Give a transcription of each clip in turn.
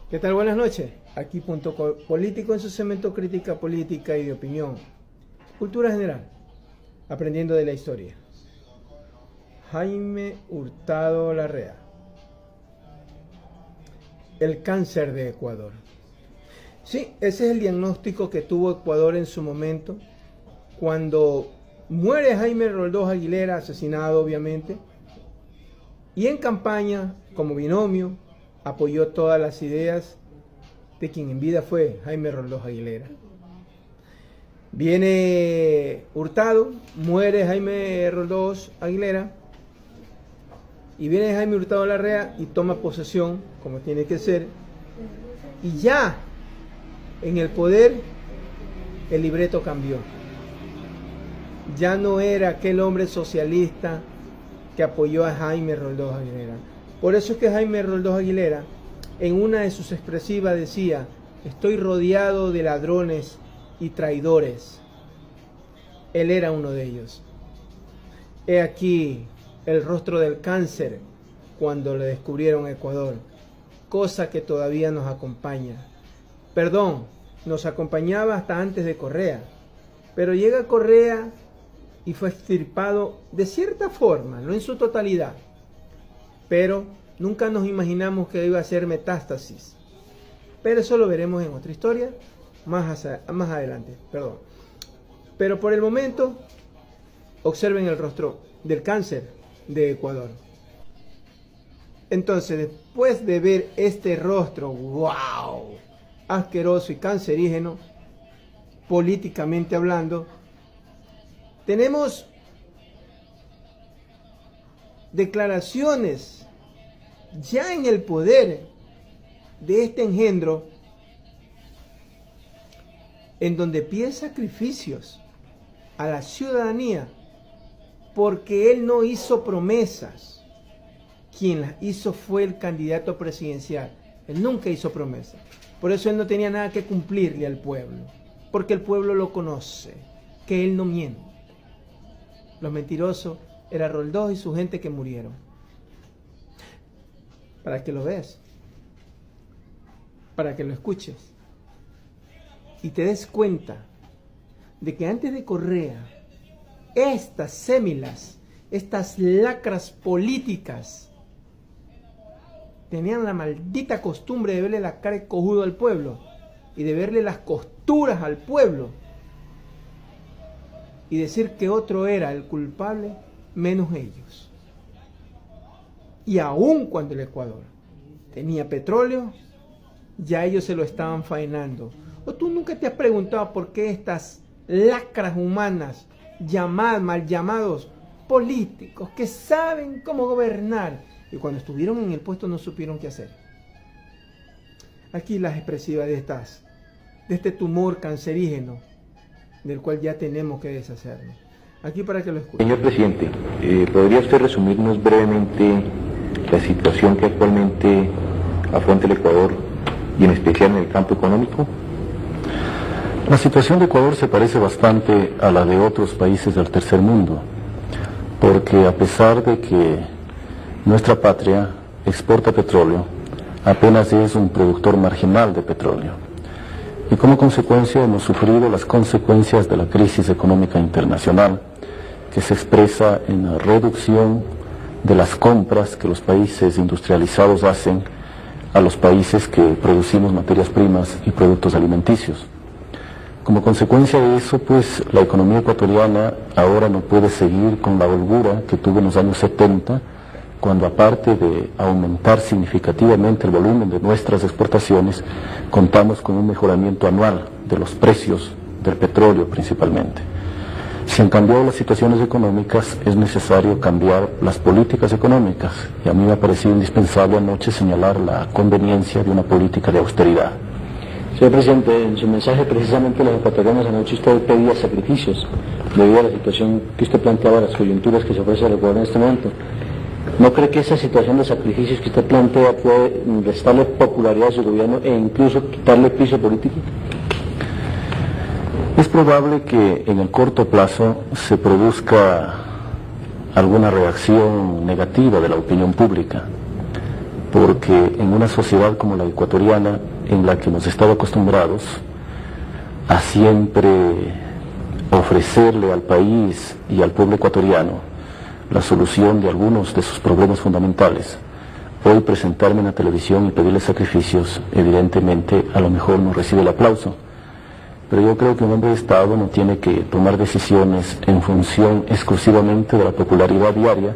¿Qué tal? Buenas noches. Aquí Punto Político en su segmento crítica política y de opinión. Cultura general. Aprendiendo de la historia. Jaime Hurtado Larrea. El cáncer de Ecuador. Sí, ese es el diagnóstico que tuvo Ecuador en su momento, cuando muere Jaime Roldós Aguilera, asesinado obviamente, y en campaña, como binomio, apoyó todas las ideas de quien en vida fue Jaime Roldós Aguilera. Viene Hurtado, muere Jaime Roldós Aguilera, y viene Jaime Hurtado Larrea y toma posesión, como tiene que ser, y ya en el poder el libreto cambió. Ya no era aquel hombre socialista que apoyó a Jaime Roldós Aguilera. Por eso es que Jaime Roldós Aguilera, en una de sus expresivas decía: estoy rodeado de ladrones y traidores. Él era uno de ellos. He aquí el rostro del cáncer cuando le descubrieron a Ecuador, cosa que todavía nos acompaña. Perdón, nos acompañaba hasta antes de Correa, pero llega Correa y fue extirpado de cierta forma, no en su totalidad, pero nunca nos imaginamos que iba a ser metástasis. Pero eso lo veremos en otra historia más adelante. Pero por el momento, observen el rostro del cáncer de Ecuador. Entonces, después de ver este rostro, wow, asqueroso y cancerígeno, políticamente hablando, tenemos declaraciones ya en el poder de este engendro, en donde pide sacrificios a la ciudadanía porque él no hizo promesas. Quien las hizo fue el candidato presidencial. Él nunca hizo promesas. Por eso él no tenía nada que cumplirle al pueblo, porque el pueblo lo conoce, que él no miente. Los mentirosos eran Roldós y su gente que murieron. Para que lo veas, para que lo escuches y te des cuenta de que antes de Correa, estas sémilas, estas lacras políticas, tenían la maldita costumbre de verle la cara de cojudo al pueblo y de verle las costuras al pueblo y decir que otro era el culpable menos ellos. Y aun cuando el Ecuador tenía petróleo, ya ellos se lo estaban faenando. ¿O tú nunca te has preguntado por qué estas lacras humanas, mal llamados políticos, que saben cómo gobernar, y cuando estuvieron en el puesto no supieron qué hacer? Aquí las expresivas de este tumor cancerígeno, del cual ya tenemos que deshacernos. Aquí para que lo escuchen. Señor presidente, ¿podría usted resumirnos brevemente la situación que actualmente afronta el Ecuador y en especial en el campo económico? La situación de Ecuador se parece bastante a la de otros países del tercer mundo, porque a pesar de que nuestra patria exporta petróleo, apenas es un productor marginal de petróleo. Y como consecuencia hemos sufrido las consecuencias de la crisis económica internacional, que se expresa en la reducción de las compras que los países industrializados hacen a los países que producimos materias primas y productos alimenticios. Como consecuencia de eso, pues, la economía ecuatoriana ahora no puede seguir con la holgura que tuvo en los años 70, cuando aparte de aumentar significativamente el volumen de nuestras exportaciones, contamos con un mejoramiento anual de los precios del petróleo principalmente. Si han cambiado las situaciones económicas, es necesario cambiar las políticas económicas, y a mí me ha parecido indispensable anoche señalar la conveniencia de una política de austeridad. Señor presidente, en su mensaje precisamente los ecuatorianos anoche usted pedía sacrificios debido a la situación que usted planteaba, las coyunturas que se ofrece al Ecuador en este momento. ¿No cree que esa situación de sacrificios que usted plantea puede restarle popularidad a su gobierno e incluso quitarle piso político? Es probable que en el corto plazo se produzca alguna reacción negativa de la opinión pública, porque en una sociedad como la ecuatoriana, en la que hemos estado acostumbrados a siempre ofrecerle al país y al pueblo ecuatoriano la solución de algunos de sus problemas fundamentales, hoy presentarme en la televisión y pedirle sacrificios, evidentemente a lo mejor no recibe el aplauso, pero yo creo que un hombre de Estado no tiene que tomar decisiones en función exclusivamente de la popularidad diaria,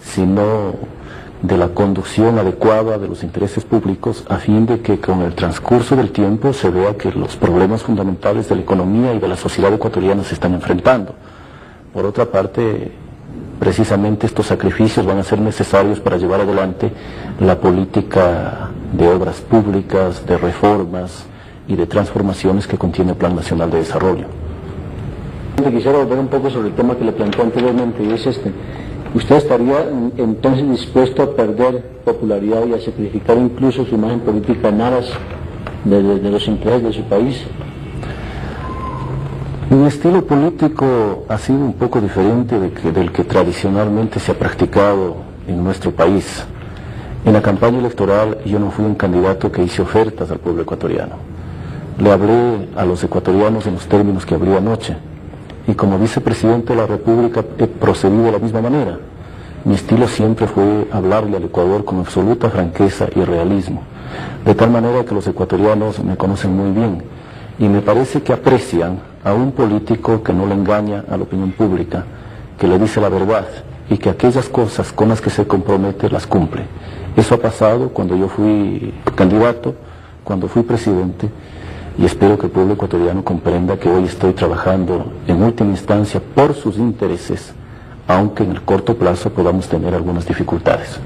sino de la conducción adecuada de los intereses públicos, a fin de que con el transcurso del tiempo se vea que los problemas fundamentales de la economía y de la sociedad ecuatoriana se están enfrentando. Por otra parte, precisamente estos sacrificios van a ser necesarios para llevar adelante la política de obras públicas, de reformas y de transformaciones que contiene el Plan Nacional de Desarrollo. Quisiera volver un poco sobre el tema que le planteé anteriormente, y es este. ¿Usted estaría entonces dispuesto a perder popularidad y a sacrificar incluso su imagen política en aras de los intereses de su país? Mi estilo político ha sido un poco diferente del que tradicionalmente se ha practicado en nuestro país. En la campaña electoral yo no fui un candidato que hice ofertas al pueblo ecuatoriano. Le hablé a los ecuatorianos en los términos que hablé anoche. Y como vicepresidente de la República he procedido de la misma manera. Mi estilo siempre fue hablarle al Ecuador con absoluta franqueza y realismo, de tal manera que los ecuatorianos me conocen muy bien y me parece que aprecian a un político que no le engaña a la opinión pública, que le dice la verdad y que aquellas cosas con las que se compromete las cumple. Eso ha pasado cuando yo fui candidato, cuando fui presidente, y espero que el pueblo ecuatoriano comprenda que hoy estoy trabajando en última instancia por sus intereses, aunque en el corto plazo podamos tener algunas dificultades.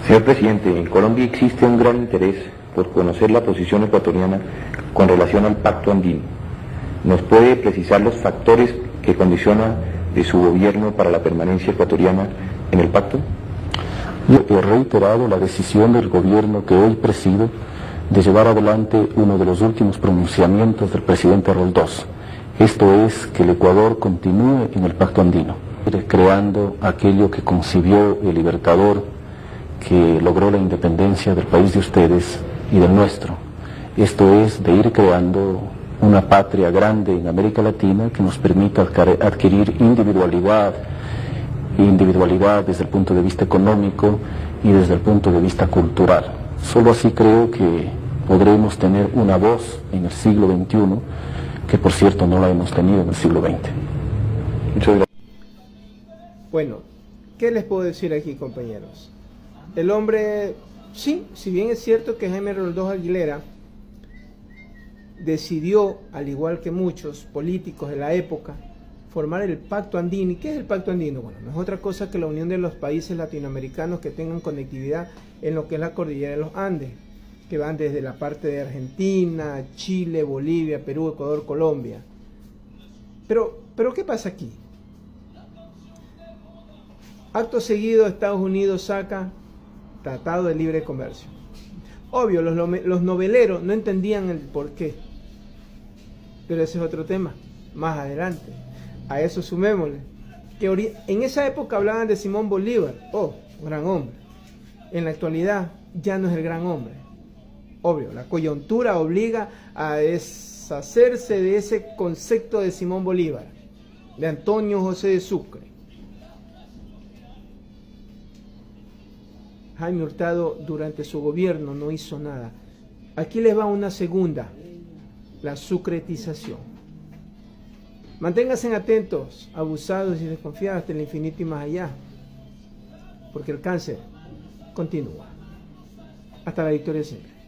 Señor presidente, en Colombia existe un gran interés por conocer la posición ecuatoriana con relación al Pacto Andino. ¿Nos puede precisar los factores que condicionan de su gobierno para la permanencia ecuatoriana en el pacto? Yo he reiterado la decisión del gobierno que hoy presido de llevar adelante uno de los últimos pronunciamientos del presidente Roldós. Esto es, que el Ecuador continúe en el Pacto Andino, creando aquello que concibió el Libertador, que logró la independencia del país de ustedes y del nuestro. Esto es, de ir creando una patria grande en América Latina que nos permita adquirir individualidad desde el punto de vista económico y desde el punto de vista cultural. Solo así creo que podremos tener una voz en el siglo XXI, que por cierto no la hemos tenido en el siglo XX. Muchas gracias. Bueno, ¿qué les puedo decir aquí, compañeros? El hombre, sí, si bien es cierto que Jaime Roldós Aguilera decidió, al igual que muchos políticos de la época, formar el Pacto Andino. ¿Y qué es el Pacto Andino? Bueno, no es otra cosa que la unión de los países latinoamericanos que tengan conectividad en lo que es la cordillera de los Andes, que van desde la parte de Argentina, Chile, Bolivia, Perú, Ecuador, Colombia. Pero ¿qué pasa aquí? Acto seguido, Estados Unidos saca Tratado de Libre Comercio. Obvio, los noveleros no entendían el porqué, pero ese es otro tema, más adelante. A eso sumémosle que en esa época hablaban de Simón Bolívar, gran hombre. En la actualidad ya no es el gran hombre. Obvio, la coyuntura obliga a deshacerse de ese concepto de Simón Bolívar, de Antonio José de Sucre. Jaime Hurtado durante su gobierno no hizo nada. Aquí les va una segunda, la sucretización. Manténganse atentos, abusados y desconfiados hasta el infinito y más allá, porque el cáncer continúa. Hasta la victoria siempre.